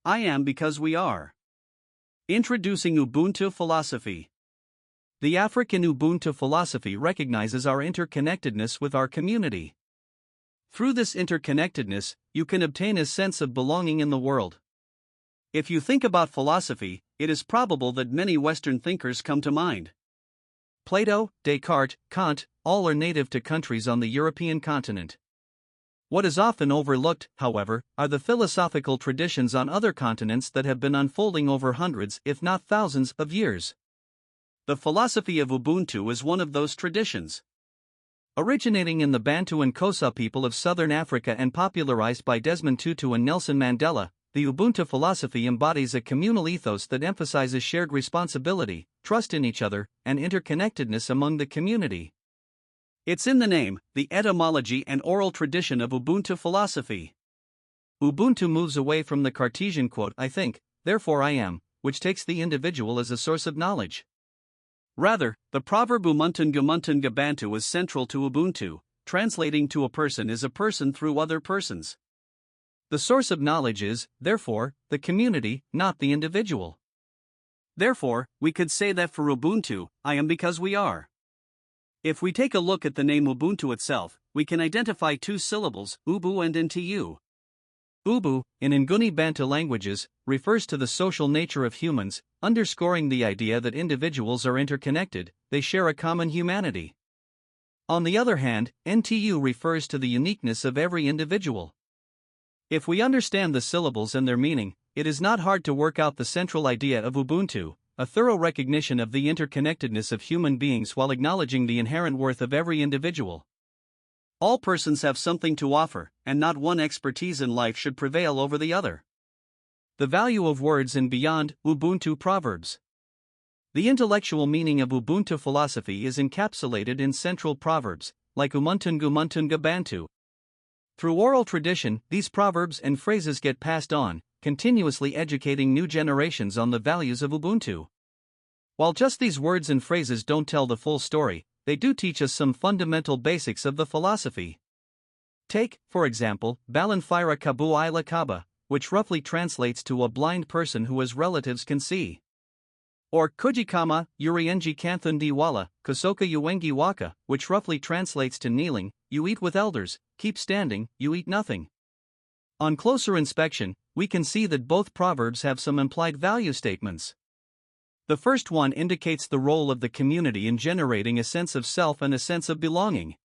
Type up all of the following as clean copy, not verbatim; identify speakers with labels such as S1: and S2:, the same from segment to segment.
S1: I am because we are. Introducing Ubuntu philosophy. The African Ubuntu philosophy recognizes our interconnectedness with our community. Through this interconnectedness, you can obtain a sense of belonging in the world. If you think about philosophy, it is probable that many Western thinkers come to mind. Plato, Descartes, Kant, all are native to countries on the European continent. What is often overlooked, however, are the philosophical traditions on other continents that have been unfolding over hundreds, if not thousands, of years. The philosophy of Ubuntu is one of those traditions. Originating in the Bantu and Xhosa people of southern Africa and popularized by Desmond Tutu and Nelson Mandela, the Ubuntu philosophy embodies a communal ethos that emphasizes shared responsibility, trust in each other, and interconnectedness among the community. It's in the name, the etymology and oral tradition of Ubuntu philosophy. Ubuntu moves away from the Cartesian quote, I think, therefore I am, which takes the individual as a source of knowledge. Rather, the proverb umuntu Bantu is central to Ubuntu, translating to a person is a person through other persons. The source of knowledge is, therefore, the community, not the individual. Therefore, we could say that for Ubuntu, I am because we are. If we take a look at the name Ubuntu itself, we can identify two syllables, ubu and ntu. Ubu, in Nguni Bantu languages, refers to the social nature of humans, underscoring the idea that individuals are interconnected, they share a common humanity. On the other hand, ntu refers to the uniqueness of every individual. If we understand the syllables and their meaning, it is not hard to work out the central idea of Ubuntu, a thorough recognition of the interconnectedness of human beings while acknowledging the inherent worth of every individual. All persons have something to offer, and not one expertise in life should prevail over the other. The value of words and beyond, Ubuntu proverbs. The intellectual meaning of Ubuntu philosophy is encapsulated in central proverbs, like umuntu Bantu. Through oral tradition, these proverbs and phrases get passed on, continuously educating new generations on the values of Ubuntu. While just these words and phrases don't tell the full story, they do teach us some fundamental basics of the philosophy. Take, for example, Balanfira Kabu Ila Kaba, which roughly translates to a blind person who his relatives can see. Or Kujikama, Urienji Kanthundi Wala, Kosoka Uwengi Waka, which roughly translates to kneeling, you eat with elders, keep standing, you eat nothing. On closer inspection, we can see that both proverbs have some implied value statements. The first one indicates the role of the community in generating a sense of self and a sense of belonging.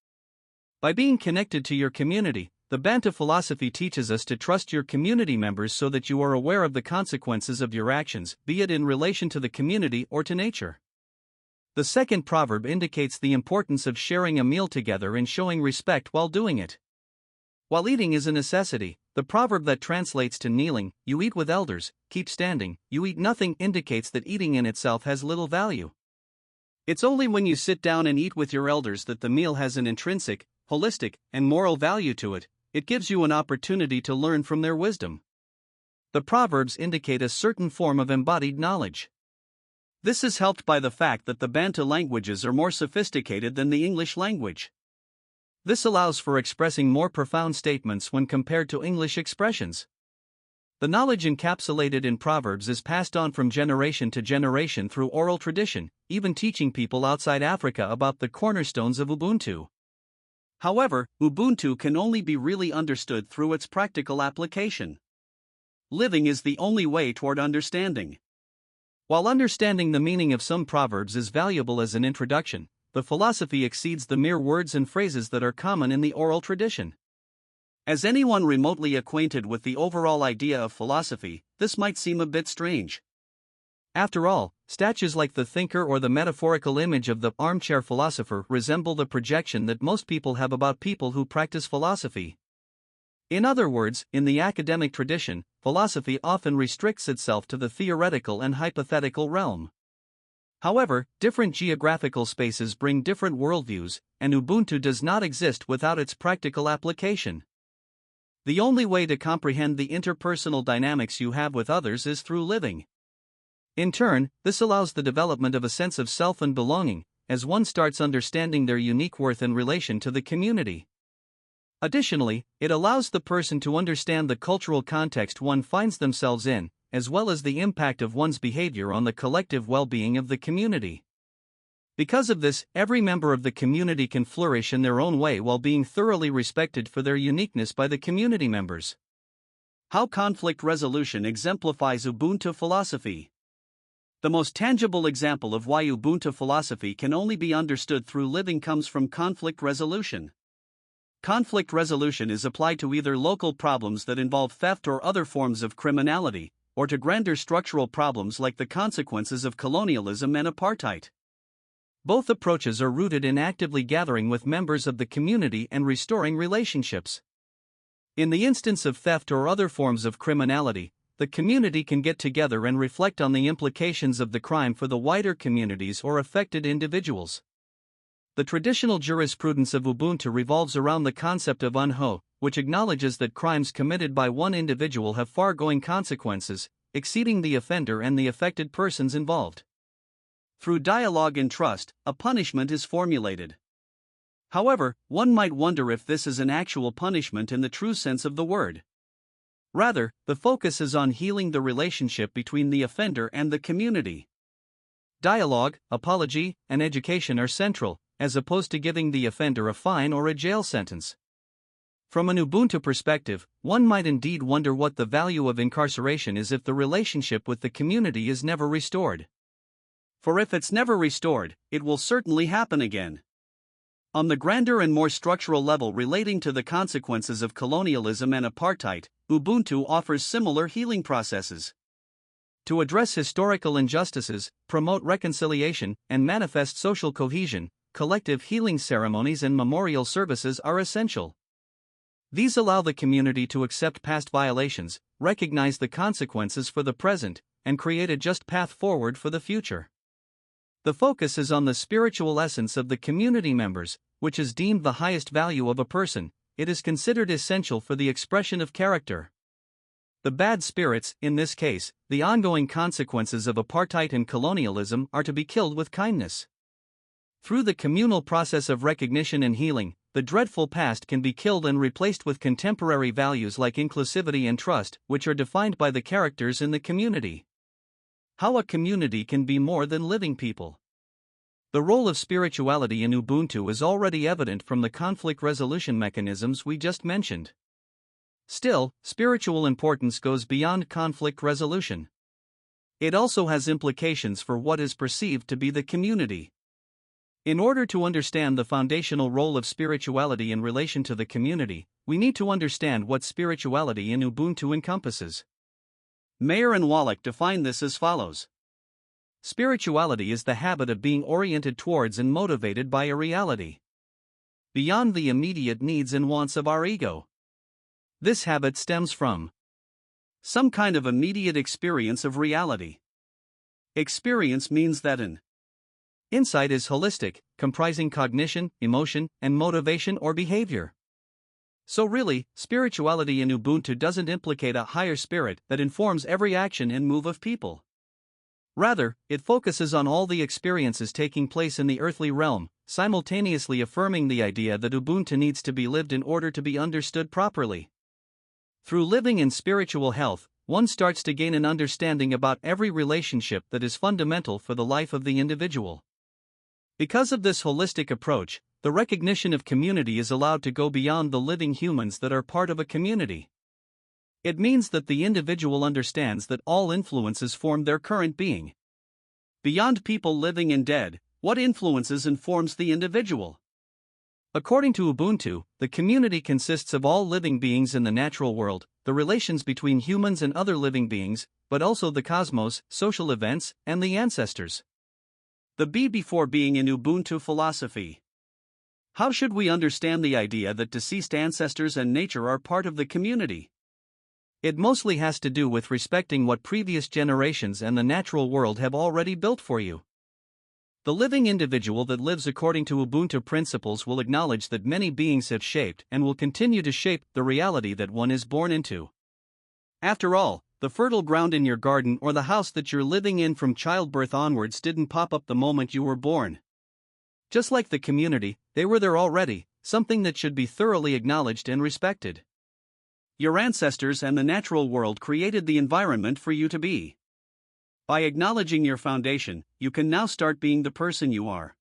S1: By being connected to your community, the Bantu philosophy teaches us to trust your community members so that you are aware of the consequences of your actions, be it in relation to the community or to nature. The second proverb indicates the importance of sharing a meal together and showing respect while doing it. While eating is a necessity, the proverb that translates to kneeling, you eat with elders, keep standing, you eat nothing indicates that eating in itself has little value. It's only when you sit down and eat with your elders that the meal has an intrinsic, holistic, and moral value to it. It gives you an opportunity to learn from their wisdom. The proverbs indicate a certain form of embodied knowledge. This is helped by the fact that the Bantu languages are more sophisticated than the English language. This allows for expressing more profound statements when compared to English expressions. The knowledge encapsulated in proverbs is passed on from generation to generation through oral tradition, even teaching people outside Africa about the cornerstones of Ubuntu. However, Ubuntu can only be really understood through its practical application. Living is the only way toward understanding. While understanding the meaning of some proverbs is valuable as an introduction, the philosophy exceeds the mere words and phrases that are common in the oral tradition. As anyone remotely acquainted with the overall idea of philosophy, this might seem a bit strange. After all, statues like the thinker or the metaphorical image of the armchair philosopher resemble the projection that most people have about people who practice philosophy. In other words, in the academic tradition, philosophy often restricts itself to the theoretical and hypothetical realm. However, different geographical spaces bring different worldviews, and Ubuntu does not exist without its practical application. The only way to comprehend the interpersonal dynamics you have with others is through living. In turn, this allows the development of a sense of self and belonging, as one starts understanding their unique worth in relation to the community. Additionally, it allows the person to understand the cultural context one finds themselves in, as well as the impact of one's behavior on the collective well-being of the community. Because of this, every member of the community can flourish in their own way while being thoroughly respected for their uniqueness by the community members. How conflict resolution exemplifies Ubuntu philosophy. The most tangible example of why Ubuntu philosophy can only be understood through living comes from conflict resolution. Conflict resolution is applied to either local problems that involve theft or other forms of criminality, or to grander structural problems like the consequences of colonialism and apartheid. Both approaches are rooted in actively gathering with members of the community and restoring relationships. In the instance of theft or other forms of criminality, the community can get together and reflect on the implications of the crime for the wider communities or affected individuals. The traditional jurisprudence of Ubuntu revolves around the concept of unha, which acknowledges that crimes committed by one individual have far-going consequences, exceeding the offender and the affected persons involved. Through dialogue and trust, a punishment is formulated. However, one might wonder if this is an actual punishment in the true sense of the word. Rather, the focus is on healing the relationship between the offender and the community. Dialogue, apology, and education are central, as opposed to giving the offender a fine or a jail sentence. From an Ubuntu perspective, one might indeed wonder what the value of incarceration is if the relationship with the community is never restored. For if it's never restored, it will certainly happen again. On the grander and more structural level relating to the consequences of colonialism and apartheid, Ubuntu offers similar healing processes. To address historical injustices, promote reconciliation, and manifest social cohesion, collective healing ceremonies and memorial services are essential. These allow the community to accept past violations, recognize the consequences for the present, and create a just path forward for the future. The focus is on the spiritual essence of the community members, which is deemed the highest value of a person. It is considered essential for the expression of character. The bad spirits, in this case, the ongoing consequences of apartheid and colonialism, are to be killed with kindness. Through the communal process of recognition and healing, the dreadful past can be killed and replaced with contemporary values like inclusivity and trust, which are defined by the characters in the community. How a community can be more than living people. The role of spirituality in Ubuntu is already evident from the conflict resolution mechanisms we just mentioned. Still, spiritual importance goes beyond conflict resolution. It also has implications for what is perceived to be the community. In order to understand the foundational role of spirituality in relation to the community, we need to understand what spirituality in Ubuntu encompasses. Mayer and Wallach define this as follows. Spirituality is the habit of being oriented towards and motivated by a reality beyond the immediate needs and wants of our ego. This habit stems from some kind of immediate experience of reality. Experience means that an insight is holistic, comprising cognition, emotion, and motivation or behavior. So really, spirituality in Ubuntu doesn't implicate a higher spirit that informs every action and move of people. Rather, it focuses on all the experiences taking place in the earthly realm, simultaneously affirming the idea that Ubuntu needs to be lived in order to be understood properly. Through living in spiritual health, one starts to gain an understanding about every relationship that is fundamental for the life of the individual. Because of this holistic approach, the recognition of community is allowed to go beyond the living humans that are part of a community. It means that the individual understands that all influences form their current being. Beyond people living and dead, what influences and forms the individual? According to Ubuntu, the community consists of all living beings in the natural world, the relations between humans and other living beings, but also the cosmos, social events, and the ancestors. The be before being in Ubuntu philosophy. How should we understand the idea that deceased ancestors and nature are part of the community? It mostly has to do with respecting what previous generations and the natural world have already built for you. The living individual that lives according to Ubuntu principles will acknowledge that many beings have shaped and will continue to shape the reality that one is born into. After all, the fertile ground in your garden or the house that you're living in from childbirth onwards didn't pop up the moment you were born. Just like the community, they were there already, something that should be thoroughly acknowledged and respected. Your ancestors and the natural world created the environment for you to be. By acknowledging your foundation, you can now start being the person you are.